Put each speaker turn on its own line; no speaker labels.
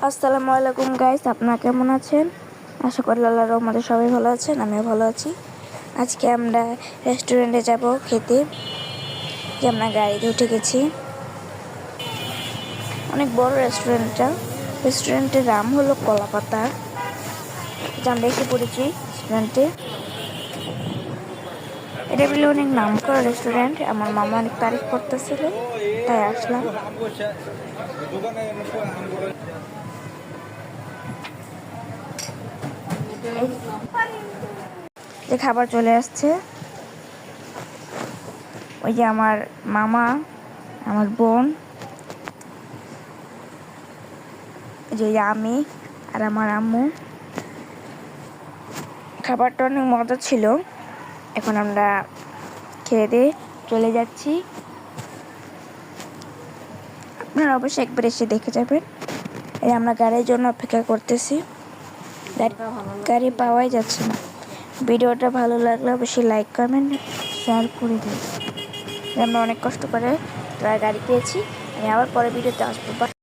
আসসালামু আলাইকুম গাইস, আপনারা কেমন আছেন? আশা করি আল্লাহর রহমতে সবাই ভালো আছেন, আমিও ভালো আছি। আজকে আমরা রেস্টুরেন্টে যাব খেতে। যে আমরা গাড়িতে উঠে গেছি। অনেক বড় রেস্টুরেন্টটা। রেস্টুরেন্টের নাম হলো কলাপাতা। যে আমরা এসে পড়েছি রেস্টুরেন্টে। এটা বলে অনেক নাম করা রেস্টুরেন্ট। আমার মামা অনেক তারিফ করতেছিল, তাই আসলাম। যে খাবার চলে আসছে। ওই যে আমার মামা, আমার বোন, যে আমি আর আমার আম্মু। খাবারটা অনেক মজা ছিল। এখন আমরা খেয়ে দিয়ে চলে যাচ্ছি। আপনারা অবশ্যই একবার এসে দেখে যাবেন। এই আমরা গাড়ির জন্য অপেক্ষা করতেছি, গাড়ি পাওয়াই যাচ্ছে না। ভিডিওটা ভালো লাগলে অবশ্যই লাইক কমেন্ট শেয়ার করে দিন। আমরা অনেক কষ্ট করে গাড়ি পেয়েছি। আমি আবার পরে ভিডিওতে আসবো।